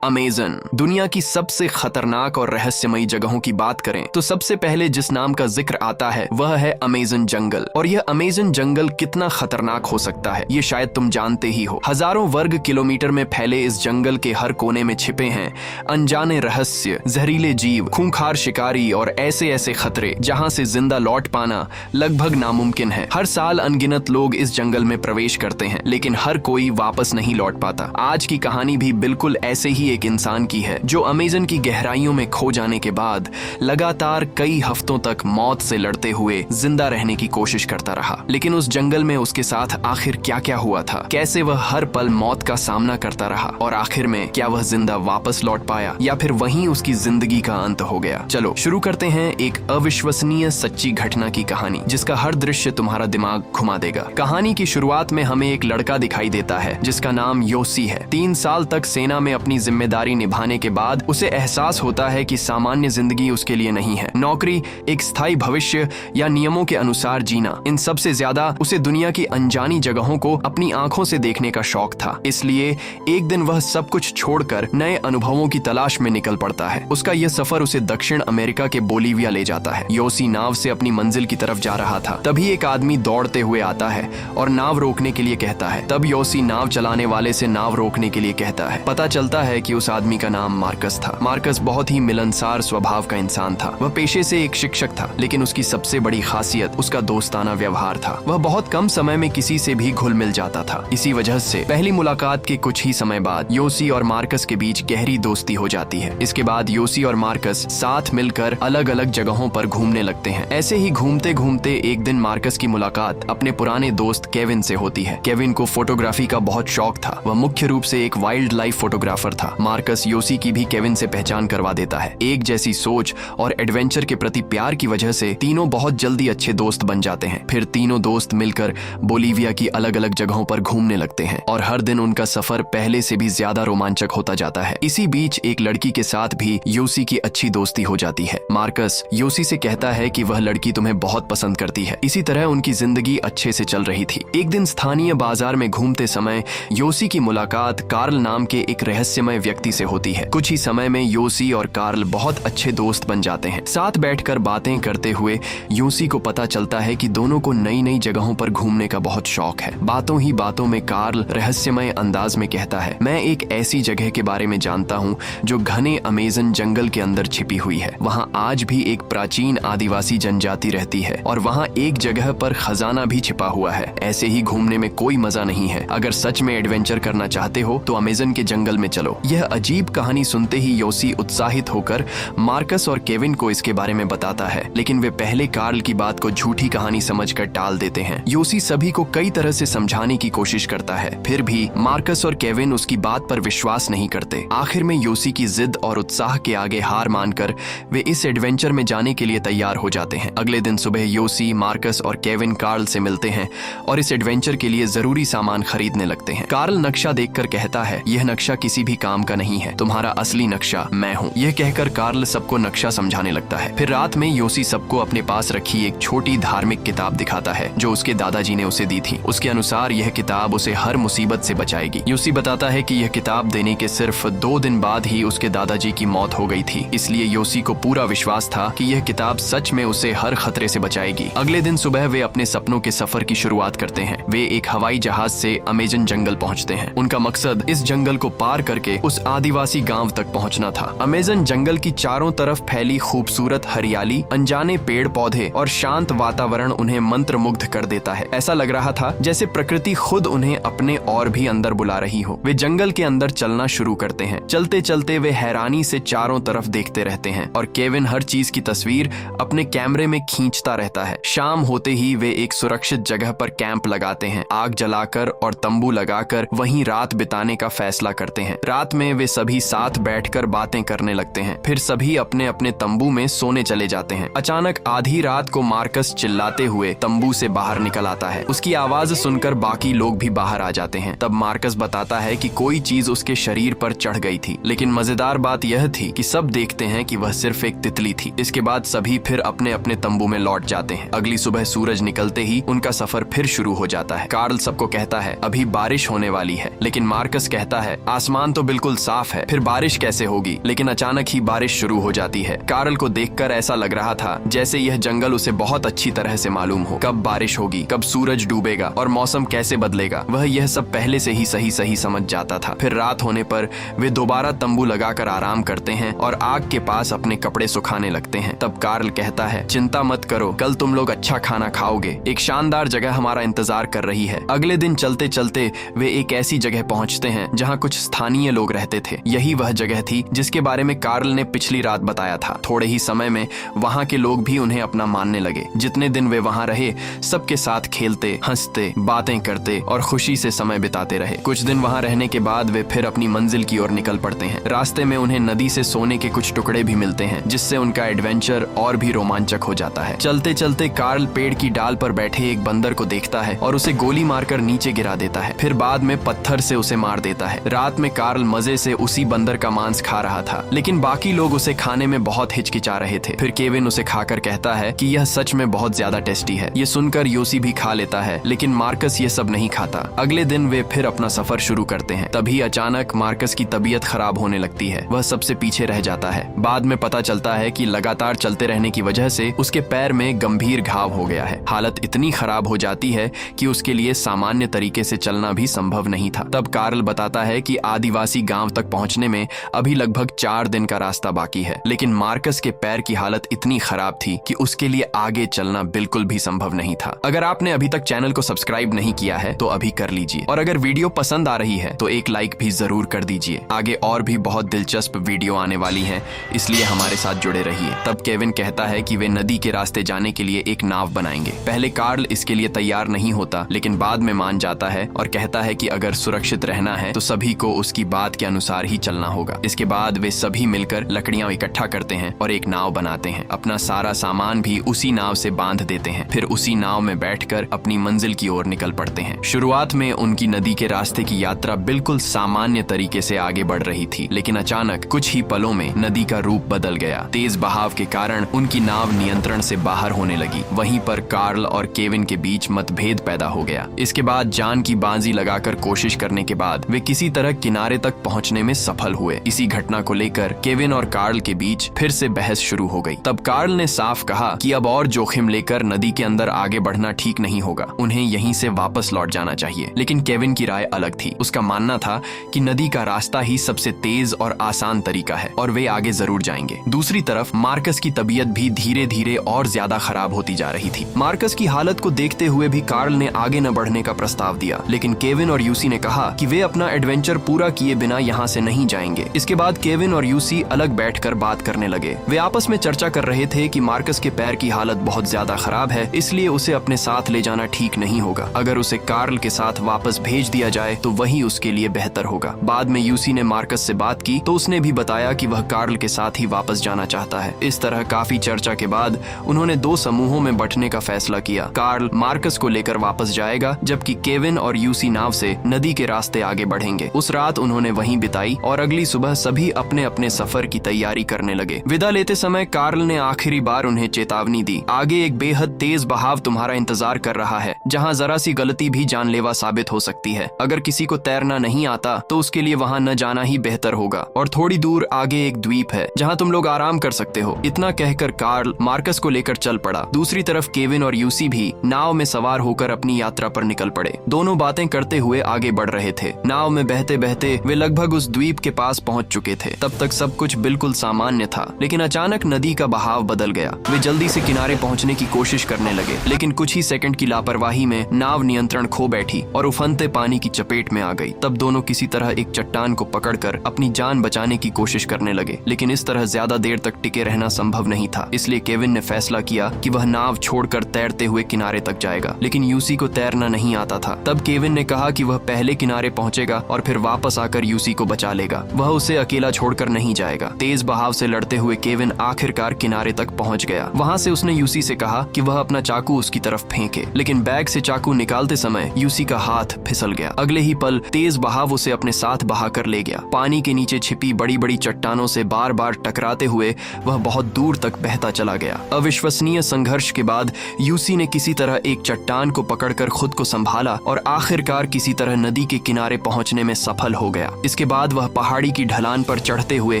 Amazon दुनिया की सबसे खतरनाक और रहस्यमयी जगहों की बात करें तो सबसे पहले जिस नाम का जिक्र आता है वह है अमेज़न जंगल। और यह अमेज़न जंगल कितना खतरनाक हो सकता है ये शायद तुम जानते ही हो। हजारों वर्ग किलोमीटर में फैले इस जंगल के हर कोने में छिपे हैं अनजाने रहस्य, जहरीले जीव, खूंखार शिकारी और ऐसे ऐसे खतरे जहां से जिंदा लौट पाना लगभग नामुमकिन है। हर साल अनगिनत लोग इस जंगल में प्रवेश करते हैं लेकिन हर कोई वापस नहीं लौट पाता। आज की कहानी भी बिल्कुल ऐसे ही एक इंसान की है जो अमेज़न की गहराइयों में खो जाने के बाद लगातार कई हफ्तों तक मौत से लड़ते हुए जिंदा रहने की कोशिश करता रहा। लेकिन उस जंगल में उसके साथ आखिर क्या क्या हुआ था, कैसे वह हर पल मौत का सामना करता रहा और आखिर में क्या वह जिंदा वापस लौट पाया या फिर वहीं उसकी जिंदगी का अंत हो गया। चलो शुरू करते हैं एक अविश्वसनीय सच्ची घटना की कहानी जिसका हर दृश्य तुम्हारा दिमाग घुमा देगा। कहानी की शुरुआत में हमें एक लड़का दिखाई देता है जिसका नाम योसी है। 3 साल तक सेना में अपनी जिम्मेदारी निभाने के बाद उसे एहसास होता है कि सामान्य जिंदगी उसके लिए नहीं है। नौकरी, एक स्थायी भविष्य या नियमों के अनुसार जीना, इन सब से ज्यादा उसे दुनिया की अनजानी जगहों को अपनी आंखों से देखने का शौक था। इसलिए एक दिन वह सब कुछ छोड़कर नए अनुभवों की तलाश में निकल पड़ता है। उसका यह सफर उसे दक्षिण अमेरिका के बोलीविया ले जाता है। योसी नाव से अपनी मंजिल की तरफ जा रहा था, तभी एक आदमी दौड़ते हुए आता है और नाव रोकने के लिए कहता है। तब योसी नाव चलाने वाले से नाव रोकने के लिए कहता है। पता चलता है कि उस आदमी का नाम मार्कस था। मार्कस बहुत ही मिलनसार स्वभाव का इंसान था। वह पेशे से एक शिक्षक था लेकिन उसकी सबसे बड़ी खासियत उसका दोस्ताना व्यवहार था। वह बहुत कम समय में किसी से भी घुल मिल जाता था। इसी वजह से पहली मुलाकात के कुछ ही समय बाद योसी और मार्कस के बीच गहरी दोस्ती हो जाती है। इसके बाद योसी और मार्कस साथ मिलकर अलग अलग जगहों पर घूमने लगते हैं। ऐसे ही घूमते घूमते एक दिन मार्कस की मुलाकात अपने पुराने दोस्त केविन से होती है। केविन को फोटोग्राफी का बहुत शौक था। वह मुख्य रूप से एक वाइल्ड लाइफ फोटोग्राफर था। मार्कस योसी की भी केविन से पहचान करवा देता है। एक जैसी सोच और एडवेंचर के प्रति प्यार की वजह से तीनों बहुत जल्दी अच्छे दोस्त बन जाते हैं। फिर तीनों दोस्त मिलकर बोलीविया की अलग अलग जगहों पर घूमने लगते हैं और हर दिन उनका सफर पहले से भी ज्यादा रोमांचक होता जाता है। इसी बीच एक लड़की के साथ भी योसी की अच्छी दोस्ती हो जाती है। मार्कस योसी से कहता है कि वह लड़की तुम्हें बहुत पसंद करती है। इसी तरह उनकी जिंदगी अच्छे से चल रही थी। एक दिन स्थानीय बाजार में घूमते समय योसी की मुलाकात कार्ल नाम के एक रहस्यमय व्यक्ति से होती है। कुछ ही समय में योसी और कार्ल बहुत अच्छे दोस्त बन जाते हैं। साथ बैठकर बातें करते हुए योसी को पता चलता है कि दोनों को नई नई जगहों पर घूमने का बहुत शौक है। बातों ही बातों में कार्ल रहस्यमय अंदाज में कहता है, मैं एक ऐसी जगह के बारे में जानता हूँ जो घने अमेज़न जंगल के अंदर छिपी हुई है। वहाँ आज भी एक प्राचीन आदिवासी जनजाति रहती है और वहाँ एक जगह पर खजाना भी छिपा हुआ है। ऐसे ही घूमने में कोई मजा नहीं है। अगर सच में एडवेंचर करना चाहते हो तो अमेज़न के जंगल में चलो। यह अजीब कहानी सुनते ही योसी उत्साहित होकर मार्कस और केविन को इसके बारे में बताता है, लेकिन वे पहले कार्ल की बात को झूठी कहानी समझकर टाल देते हैं। योसी सभी को कई तरह से समझाने की कोशिश करता है, फिर भी मार्कस और केविन उसकी बात पर विश्वास नहीं करते। आखिर में योसी की जिद और उत्साह के आगे हार मानकर वे इस एडवेंचर में जाने के लिए तैयार हो जाते हैं। अगले दिन सुबह योसी, मार्कस और केविन कार्ल से मिलते हैं और इस एडवेंचर के लिए जरूरी सामान खरीदने लगते हैं। कार्ल नक्शा देखकर कहता है, यह नक्शा किसी भी काम का नहीं है, तुम्हारा असली नक्शा मैं हूँ। यह कहकर कार्ल सबको नक्शा समझाने लगता है। फिर रात में योसी सबको अपने पास रखी एक छोटी धार्मिक किताब दिखाता है जो उसके दादाजी ने उसे दी थी। उसके अनुसार यह किताब उसे हर मुसीबत से बचाएगी। योसी बताता है कि यह किताब देने के सिर्फ 2 दिन बाद ही उसके दादाजी की मौत हो गई थी, इसलिए योसी को पूरा विश्वास था कि यह किताब सच में उसे हर खतरे से बचाएगी। अगले दिन सुबह वे अपने सपनों के सफर की शुरुआत करते हैं। वे एक हवाई जहाज से अमेज़न जंगल पहुंचते हैं। उनका मकसद इस जंगल को पार करके उस आदिवासी गांव तक पहुंचना था। अमेज़न जंगल की चारों तरफ फैली खूबसूरत हरियाली, अनजाने पेड़ पौधे और शांत वातावरण उन्हें मंत्रमुग्ध कर देता है। ऐसा लग रहा था जैसे प्रकृति खुद उन्हें अपने और भी अंदर बुला रही हो। वे जंगल के अंदर चलना शुरू करते हैं। चलते चलते वे हैरानी से चारों तरफ देखते रहते हैं और केविन हर चीज की तस्वीर अपने कैमरे में खींचता रहता है। शाम होते ही वे एक सुरक्षित जगह पर कैंप लगाते हैं। आग जलाकर और तंबू लगाकर वहीं रात बिताने का फैसला करते हैं। रात में वे सभी साथ बैठकर बातें करने लगते हैं। फिर सभी अपने अपने तंबू में सोने चले जाते हैं। अचानक आधी रात को मार्कस चिल्लाते हुए तंबू से बाहर निकल आता है। उसकी आवाज सुनकर बाकी लोग भी बाहर आ जाते हैं। तब मार्कस बताता है कि कोई चीज उसके शरीर पर चढ़ गई थी, लेकिन मजेदार बात यह थी कि सब देखते हैं कि वह सिर्फ एक तितली थी। इसके बाद सभी फिर अपने अपने तंबू में लौट जाते हैं। अगली सुबह सूरज निकलते ही उनका सफर फिर शुरू हो जाता है। कार्ल सबको कहता है, अभी बारिश होने वाली है, लेकिन मार्कस कहता है, आसमान तो बिल्कुल बिल्कुल साफ है, फिर बारिश कैसे होगी। लेकिन अचानक ही बारिश शुरू हो जाती है। कार्ल को देखकर ऐसा लग रहा था जैसे यह जंगल उसे बहुत अच्छी तरह से मालूम हो, कब बारिश होगी, कब सूरज डूबेगा और मौसम कैसे बदलेगा। वह यह सब पहले से ही सही समझ जाता था। फिर रात होने पर वे दोबारा तंबू लगाकर आराम करते हैं और आग के पास अपने कपड़े सुखाने लगते हैं। तब कार्ल कहता है, चिंता मत करो, कल तुम लोग अच्छा खाना खाओगे। एक शानदार जगह हमारा इंतजार कर रही है। अगले दिन चलते चलते वे एक ऐसी जगह पहुंचते हैं जहां कुछ स्थानीय लोग रहते थे। यही वह जगह थी जिसके बारे में कार्ल ने पिछली रात बताया था। थोड़े ही समय में वहां के लोग भी उन्हें अपना मानने लगे। जितने दिन वे वहां रहे, सबके साथ खेलते, हंसते, बातें करते और खुशी से समय बिताते रहे। कुछ दिन वहां रहने के बाद वे फिर अपनी मंजिल की ओर निकल पड़ते हैं। रास्ते में उन्हें नदी से सोने के कुछ टुकड़े भी मिलते हैं, जिससे उनका एडवेंचर और भी रोमांचक हो जाता है। चलते चलते कार्ल पेड़ की डाल पर बैठे एक बंदर को देखता है और उसे गोली मारकर नीचे गिरा देता है। फिर बाद में पत्थर से उसे मार देता है। रात में कार्ल मजे से उसी बंदर का मांस खा रहा था, लेकिन बाकी लोग उसे खाने में बहुत हिचकिचा रहे थे। फिर केविन उसे खाकर कहता है कि यह सच में बहुत ज्यादा टेस्टी है। ये सुनकर योसी भी खा लेता है, लेकिन मार्कस ये सब नहीं खाता। अगले दिन वे फिर अपना सफर शुरू करते हैं। तभी अचानक मार्कस की तबीयत खराब होने लगती है। वह सबसे पीछे रह जाता है। बाद में पता चलता है कि लगातार चलते रहने की वजह से उसके पैर में गंभीर घाव हो गया है। हालत इतनी खराब हो जाती है कि उसके लिए सामान्य तरीके से चलना भी संभव नहीं था। तब कार्ल बताता है कि आदिवासी गांव तक पहुंचने में अभी लगभग 4 दिन का रास्ता बाकी है, लेकिन मार्कस के पैर की हालत इतनी खराब थी कि उसके लिए आगे चलना बिल्कुल भी संभव नहीं था। अगर आपने अभी तक चैनल को सब्सक्राइब नहीं किया है तो अभी कर लीजिए, और अगर वीडियो पसंद आ रही है तो एक लाइक भी जरूर कर दीजिए। आगे और भी बहुत दिलचस्प वीडियो आने वाली हैं, इसलिए हमारे साथ जुड़े रहिए। तब केविन कहता है कि वे नदी के रास्ते जाने के लिए एक नाव बनाएंगे। पहले कार्ल इसके लिए तैयार नहीं होता, लेकिन बाद में मान जाता है और कहता है कि अगर सुरक्षित रहना है तो सभी को उसकी बात के अनुसार ही चलना होगा। इसके बाद वे सभी मिलकर लकड़ियां इकट्ठा करते हैं और एक नाव बनाते हैं। अपना सारा सामान भी उसी नाव से बांध देते हैं। फिर उसी नाव में बैठकर अपनी मंजिल की ओर निकल पड़ते हैं। शुरुआत में उनकी नदी के रास्ते की यात्रा बिल्कुल सामान्य तरीके से आगे बढ़ रही थी, लेकिन अचानक कुछ ही पलों में नदी का रूप बदल गया। तेज बहाव के कारण उनकी नाव नियंत्रण से बाहर होने लगी। वहीं पर कार्ल और केविन के बीच मतभेद पैदा हो गया। इसके बाद जान की बाजी लगाकर कोशिश करने के बाद वे किसी तरह किनारे तक पहुंचने में सफल हुए। इसी घटना को लेकर केविन और कार्ल के बीच फिर से बहस शुरू हो गई। तब कार्ल ने साफ कहा कि अब और जोखिम लेकर नदी के अंदर आगे बढ़ना ठीक नहीं होगा, उन्हें यहीं से वापस लौट जाना चाहिए। लेकिन केविन की राय अलग थी। उसका मानना था कि नदी का रास्ता ही सबसे तेज और आसान तरीका है और वे आगे जरूर जाएंगे। दूसरी तरफ मार्कस की तबीयत भी धीरे धीरे और ज्यादा खराब होती जा रही थी। मार्कस की हालत को देखते हुए भी कार्ल ने आगे न बढ़ने का प्रस्ताव दिया, लेकिन केविन और यूसी ने कहा कि वे अपना एडवेंचर पूरा किए बिना यहाँ से नहीं जाएंगे। इसके बाद केविन और यूसी अलग बैठकर बात करने लगे। वे आपस में चर्चा कर रहे थे कि मार्कस के पैर की हालत बहुत ज्यादा खराब है, इसलिए उसे अपने साथ ले जाना ठीक नहीं होगा। अगर उसे कार्ल के साथ वापस भेज दिया जाए तो वही उसके लिए बेहतर होगा। बाद में यूसी ने मार्कस से बात की तो उसने भी बताया कि वह कार्ल के साथ ही वापस जाना चाहता है। इस तरह काफी चर्चा के बाद उन्होंने 2 समूहों में बंटने का फैसला किया। कार्ल मार्कस को लेकर वापस जाएगा, जबकि केविन और यूसी नाव से नदी के रास्ते आगे बढ़ेंगे। उस रात उन्होंने वहीं बिताई और अगली सुबह सभी अपने अपने सफर की तैयारी करने लगे। विदा लेते समय कार्ल ने आखिरी बार उन्हें चेतावनी दी, आगे एक बेहद तेज बहाव तुम्हारा इंतजार कर रहा है, जहाँ जरा सी गलती भी जानलेवा साबित हो सकती है। अगर किसी को तैरना नहीं आता तो उसके लिए वहाँ न जाना ही बेहतर होगा, और थोड़ी दूर आगे एक द्वीप है जहाँ तुम लोग आराम कर सकते हो। इतना कहकर कार्ल मार्कस को लेकर चल पड़ा। दूसरी तरफ केविन और यूसी भी नाव में सवार होकर अपनी यात्रा पर निकल पड़े। दोनों बातें करते हुए आगे बढ़ रहे थे। नाव में बहते बहते वे लगभग उस द्वीप के पास पहुंच चुके थे। तब तक सब कुछ बिल्कुल सामान्य था, लेकिन अचानक नदी का बहाव बदल गया। वे जल्दी से किनारे पहुंचने की कोशिश करने लगे, लेकिन कुछ ही सेकंड की लापरवाही में नाव नियंत्रण खो बैठी और उफनते पानी की चपेट में आ गई। तब दोनों किसी तरह एक चट्टान को पकड़कर अपनी जान बचाने की कोशिश करने लगे, लेकिन इस तरह ज्यादा देर तक टिके रहना संभव नहीं था। इसलिए केविन ने फैसला किया कि वह नाव छोड़कर तैरते हुए किनारे तक जाएगा, लेकिन यूसी को तैरना नहीं आता था। तब केविन ने कहा कि वह पहले किनारे पहुंचेगा और फिर वापस आकर यूसी को बचा लेगा। वह उसे अकेला छोड़कर नहीं जाएगा। तेज बहाव से लड़ते हुए केविन आखिरकार किनारे तक पहुंच गया। वहां से उसने यूसी से कहा कि वह अपना चाकू उसकी तरफ फेंके, लेकिन बैग से चाकू निकालते समय यूसी का हाथ फिसल गया। अगले ही पल तेज बहाव उसे अपने साथ बहाकर ले गया। पानी के नीचे छिपी बड़ी बड़ी चट्टानों से बार बार टकराते हुए वह बहुत दूर तक बहता चला गया। अविश्वसनीय संघर्ष के बाद यूसी ने किसी तरह एक चट्टान को पकड़कर खुद को संभाला और आखिरकार किसी तरह नदी के किनारे पहुंचने में सफल हो गया। इसके इसके बाद वह पहाड़ी की ढलान पर चढ़ते हुए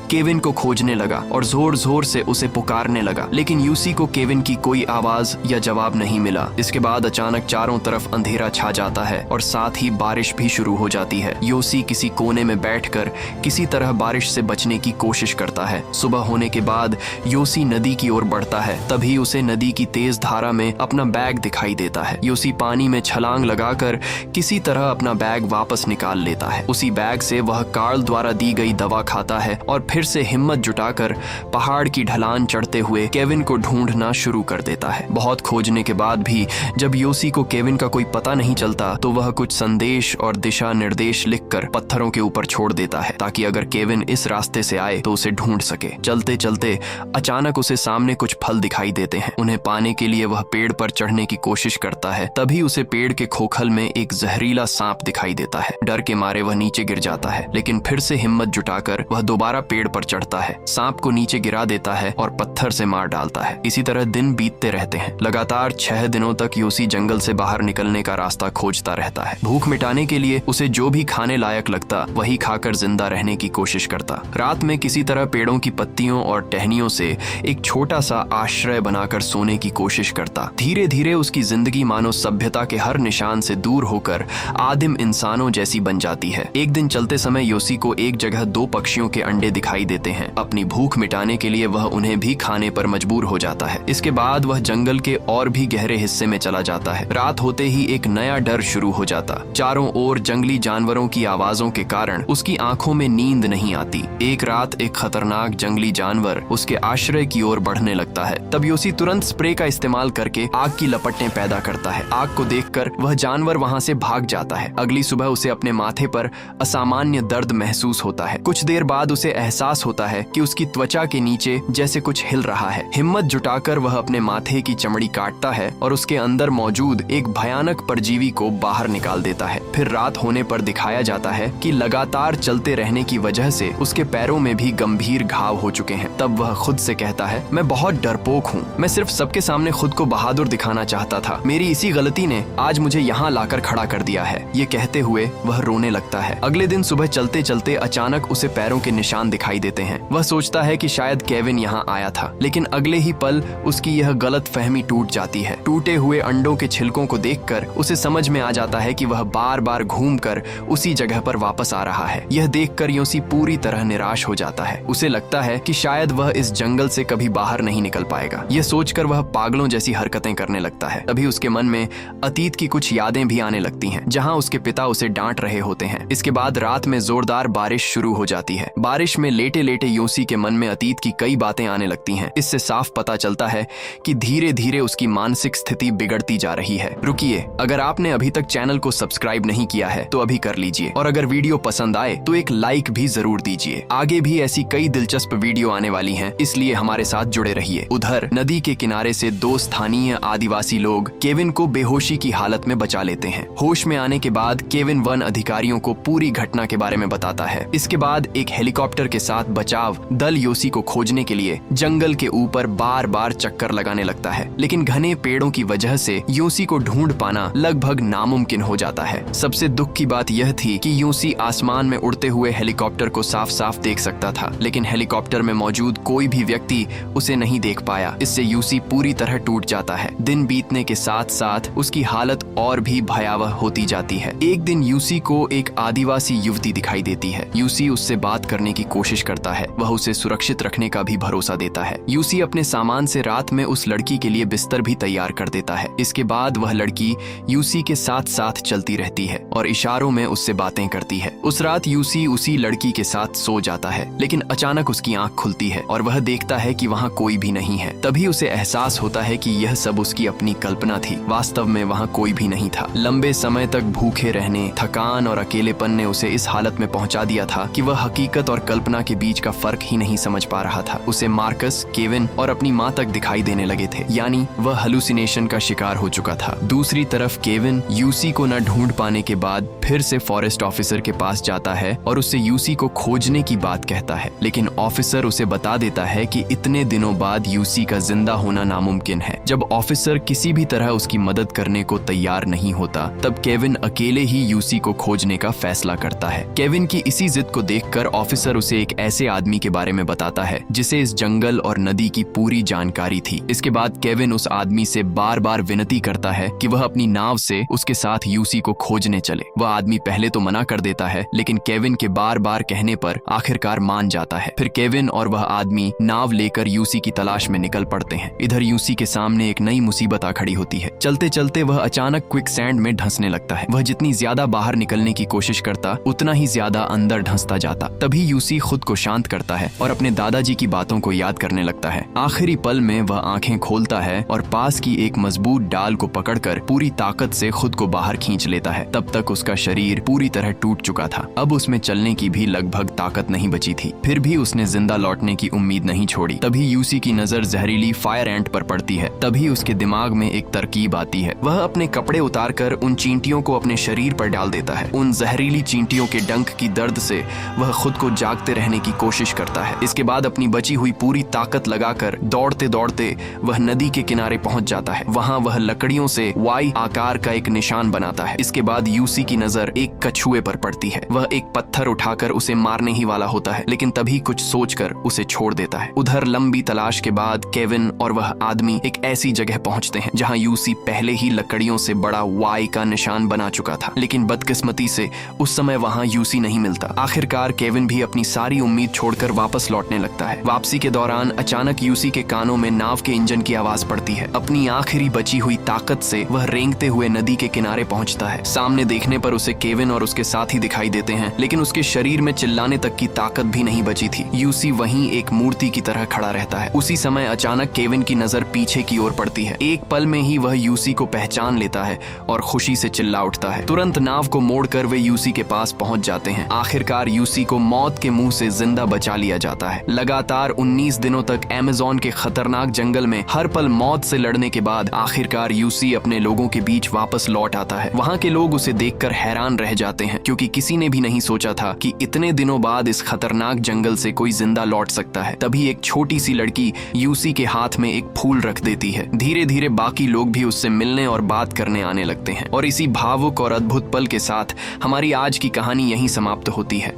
केविन को खोजने लगा और जोर जोर से उसे पुकारने लगा, लेकिन यूसी को केविन की कोई आवाज या जवाब नहीं मिला। इसके बाद अचानक चारों तरफ अंधेरा छा जाता है और साथ ही बारिश भी शुरू हो जाती है। यूसी किसी कोने में बैठकर किसी तरह बारिश से बचने की कोशिश करता है। सुबह होने के बाद यूसी नदी की ओर बढ़ता है। तभी उसे नदी की तेज धारा में अपना बैग दिखाई देता है। यूसी पानी में छलांग लगाकर किसी तरह अपना बैग वापस निकाल लेता है। उसी बैग से वह कार्ल द्वारा दी गई दवा खाता है और फिर से हिम्मत जुटाकर पहाड़ की ढलान चढ़ते हुए केविन को ढूंढना शुरू कर देता है। बहुत खोजने के बाद भी जब यूसी को केविन का कोई पता नहीं चलता तो वह कुछ संदेश और दिशा निर्देश लिखकर पत्थरों के ऊपर छोड़ देता है, ताकि अगर केविन इस रास्ते से आए तो उसे ढूंढ सके। चलते चलते अचानक उसे सामने कुछ फल दिखाई देते हैं। उन्हें पाने के लिए वह पेड़ पर चढ़ने की कोशिश करता है। तभी उसे पेड़ के खोखल में एक जहरीला सांप दिखाई देता है। डर के मारे वह नीचे गिर जाता है, लेकिन फिर से हिम्मत जुटाकर वह दोबारा पेड़ पर चढ़ता है, सांप को नीचे गिरा देता है और पत्थर से मार डालता है। इसी तरह दिन बीतते रहते हैं। लगातार 6 दिनों तक यूसी जंगल से बाहर निकलने का रास्ता खोजता रहता है। भूख मिटाने के लिए उसे जो भी खाने लायक लगता वही खाकर जिंदा रहने की कोशिश करता। रात में किसी तरह पेड़ों की पत्तियों और टहनियों से एक छोटा सा आश्रय बनाकर सोने की कोशिश करता। धीरे धीरे उसकी जिंदगी मानो सभ्यता के हर निशान से दूर होकर आदिम इंसानों जैसी बन जाती है। एक दिन चलते समय यूसी को एक जगह 2 पक्षियों के अंडे दिखाई देते हैं। अपनी भूख मिटाने के लिए वह उन्हें भी खाने पर मजबूर हो जाता है। इसके बाद वह जंगल के और भी गहरे हिस्से में चला जाता है। रात होते ही एक नया डर शुरू हो जाता। चारों ओर जंगली जानवरों की आवाजों के कारण उसकी आंखों में नींद नहीं आती। एक रात एक खतरनाक जंगली जानवर उसके आश्रय की ओर बढ़ने लगता है। तब यूसी तुरंत स्प्रे का इस्तेमाल करके आग की लपटें पैदा करता है। आग को देखकर वह जानवर वहां से भाग जाता है। अगली सुबह उसे अपने माथे पर असामान्य दर्द महसूस होता है। कुछ देर बाद उसे एहसास होता है कि उसकी त्वचा के नीचे जैसे कुछ हिल रहा है। हिम्मत जुटाकर वह अपने माथे की चमड़ी काटता है और उसके अंदर मौजूद एक भयानक परजीवी को बाहर निकाल देता है। फिर रात होने पर दिखाया जाता है कि लगातार चलते रहने की वजह से उसके पैरों में भी गंभीर घाव हो चुके हैं। तब वह खुद से कहता है, मैं बहुत डरपोक हूँ। मैं सिर्फ सबके सामने खुद को बहादुर दिखाना चाहता था। मेरी इसी गलती ने आज मुझे यहाँ लाकर खड़ा कर दिया है। ये कहते हुए वह रोने लगता है। अगले दिन सुबह चलते चलते अचानक उसे पैरों के निशान दिखाई देते हैं। वह सोचता है कि शायद केविन यहाँ आया था, लेकिन अगले ही पल उसकी यह गलत फहमी टूट जाती है। टूटे हुए अंडों के छिलकों को देखकर उसे समझ में आ जाता है कि वह बार बार घूमकर उसी जगह पर वापस आ रहा है। यह देखकर यूसी पूरी तरह निराश हो जाता है। उसे लगता है कि शायद वह इस जंगल से कभी बाहर नहीं निकल पाएगा। यह सोचकर वह पागलों जैसी हरकतें करने लगता है। तभी उसके मन में अतीत की कुछ यादें भी आने लगती हैं, जहां उसके पिता उसे डांट रहे होते हैं। इसके बाद रात में जोरदार बारिश शुरू हो जाती है। बारिश में लेटे लेटे यूसी के मन में अतीत की कई बातें आने लगती हैं। इससे साफ पता चलता है कि धीरे धीरे उसकी मानसिक स्थिति बिगड़ती जा रही है। रुकिए, अगर आपने अभी तक चैनल को सब्सक्राइब नहीं किया है तो अभी कर लीजिए, और अगर वीडियो पसंद आए तो एक लाइक भी जरूर दीजिए। आगे भी ऐसी कई दिलचस्प वीडियो आने वाली हैं, इसलिए हमारे साथ जुड़े रहिए। उधर नदी के किनारे से 2 स्थानीय आदिवासी लोग केविन को बेहोशी की हालत में बचा लेते हैं। होश में आने के बाद केविन वन अधिकारियों को पूरी घटना के बारे में बताता है। इसके बाद एक हेलीकॉप्टर के साथ बचाव दल यूसी को खोजने के लिए जंगल के ऊपर बार बार चक्कर लगाने लगता है, लेकिन घने पेड़ों की वजह से यूसी को ढूंढ पाना लगभग नामुमकिन हो जाता है। सबसे दुख की बात यह थी कि यूसी आसमान में उड़ते हुए हेलीकॉप्टर को साफ साफ देख सकता था, लेकिन हेलीकॉप्टर में मौजूद कोई भी व्यक्ति उसे नहीं देख पाया। इससे यूसी पूरी तरह टूट जाता है। दिन बीतने के साथ साथ उसकी हालत और भी भयावह होती जाती है। एक दिन यूसी को एक आदिवासी युवती दिखाई देती है। यूसी उससे बात करने की कोशिश करता है। वह उसे सुरक्षित रखने का भी भरोसा देता है। यूसी अपने सामान से रात में उस लड़की के लिए बिस्तर भी तैयार कर देता है। इसके बाद वह लड़की यूसी के साथ साथ चलती रहती है और इशारों में उससे बातें करती है। उस रात यूसी उसी लड़की के साथ सो जाता है, लेकिन अचानक उसकी आंख खुलती है और वह देखता है कि वहाँ कोई भी नहीं है। तभी उसे एहसास होता है कि यह सब उसकी अपनी कल्पना थी। वास्तव में वहाँ कोई भी नहीं था। लंबे समय तक भूखे रहने, थकान और अकेलेपन ने उसे इस हालत में पहुंचा दिया था कि वह हकीकत और कल्पना के बीच का फर्क ही नहीं समझ पा रहा था। उसे मार्कस, केविन और अपनी माँ तक दिखाई देने लगे थे, यानी वह हेलुसिनेशन का शिकार हो चुका था। दूसरी तरफ केविन यूसी को न ढूंढ पाने के बाद फिर से फॉरेस्ट ऑफिसर के पास जाता है और उससे यूसी को खोजने की बात कहता है, लेकिन ऑफिसर उसे बता देता है कि इतने दिनों बाद यूसी का जिंदा होना नामुमकिन है। जब ऑफिसर किसी भी तरह उसकी मदद करने को तैयार नहीं होता, तब केविन अकेले ही यूसी को खोजने का फैसला करता है। है। केविन की इसी जिद को देखकर ऑफिसर उसे एक ऐसे आदमी के बारे में बताता है जिसे इस जंगल और नदी की पूरी जानकारी थी। इसके बाद केविन उस आदमी से बार बार विनती करता है कि वह अपनी नाव से उसके साथ यूसी को खोजने चले। वह आदमी पहले तो मना कर देता है, लेकिन केविन के बार बार कहने पर आखिरकार मान जाता है। फिर केविन और वह आदमी नाव लेकर यूसी की तलाश में निकल पड़ते हैं। इधर यूसी के सामने एक नई मुसीबत आ खड़ी होती है। चलते चलते वह अचानक क्विक सैंड में धंसने लगता है। वह जितनी ज्यादा बाहर निकलने की कोशिश करता उतना ही ज्यादा अंदर धंसता जाता। तभी यूसी खुद को शांत करता है और अपने दादाजी की बातों को याद करने लगता है। आखिरी पल में वह आंखें खोलता है और पास की एक मजबूत डाल को पकड़कर पूरी ताकत से खुद को बाहर खींच लेता है। तब तक उसका शरीर पूरी तरह टूट चुका था। अब उसमें चलने की भी लगभग ताकत नहीं बची थी। फिर भी उसने जिंदा लौटने की उम्मीद नहीं छोड़ी। तभी यूसी की नजर जहरीली फायर एंट पर पड़ती है। तभी उसके दिमाग में एक तरकीब आती है। वह अपने कपड़े उतारकर उन चींटियों को अपने शरीर पर डाल देता है। उन जहरीली चींटियों के डंक की दर्द से वह खुद को जागते रहने की कोशिश करता है। इसके बाद अपनी बची हुई पूरी ताकत लगाकर दौड़ते दौड़ते वह नदी के किनारे पहुंच जाता है। वहां वह लकड़ियों से वाई आकार का एक निशान बनाता है। इसके बाद यूसी की नजर एक कछुए पर पड़ती है। वह एक पत्थर उठाकर उसे मारने ही वाला होता है, लेकिन तभी कुछ सोचकर उसे छोड़ देता है। उधर लंबी तलाश के बाद केविन और वह आदमी एक ऐसी जगह पहुंचते हैं जहां यूसी पहले ही लकड़ियों से बड़ा वाई का निशान बना चुका था, लेकिन बदकिस्मती से उस समय वहां यूसी नहीं मिलता। आखिरकार केविन भी अपनी सारी उम्मीद छोड़कर वापस लौटने लगता है। वापसी के दौरान अचानक यूसी के कानों में नाव के इंजन की आवाज पड़ती है। अपनी आखिरी बची हुई ताकत से वह रेंगते हुए नदी के किनारे पहुंचता है। सामने देखने पर उसे केविन और उसके साथी दिखाई देते हैं, लेकिन उसके शरीर में चिल्लाने तक की ताकत भी नहीं बची थी। यूसी वहीं एक मूर्ति की तरह खड़ा रहता है। उसी समय अचानक केविन की नजर पीछे की ओर पड़ती है। एक पल में ही वह यूसी को पहचान लेता है और खुशी से चिल्ला उठता है। तुरंत नाव को मोड़कर वे यूसी के पास पहुंच जाते हैं। आखिरकार यूसी को मौत के मुंह से जिंदा बचा लिया जाता है। लगातार 19 दिनों तक अमेज़न के खतरनाक जंगल में हर पल मौत से लड़ने के बाद आखिरकार यूसी अपने लोगों के बीच वापस लौट आता है। वहां के लोग उसे देखकर हैरान रह जाते हैं, क्योंकि किसी ने भी नहीं सोचा था कि इतने दिनों बाद इस खतरनाक जंगल से कोई जिंदा लौट सकता है। तभी एक छोटी सी लड़की यूसी के हाथ में एक फूल रख देती है। धीरे धीरे बाकी लोग भी उससे मिलने और बात करने आने लगते हैं। और इसी भावुक और अद्भुत पल के साथ हमारी आज की कहानी यहीं समाप्त होती है।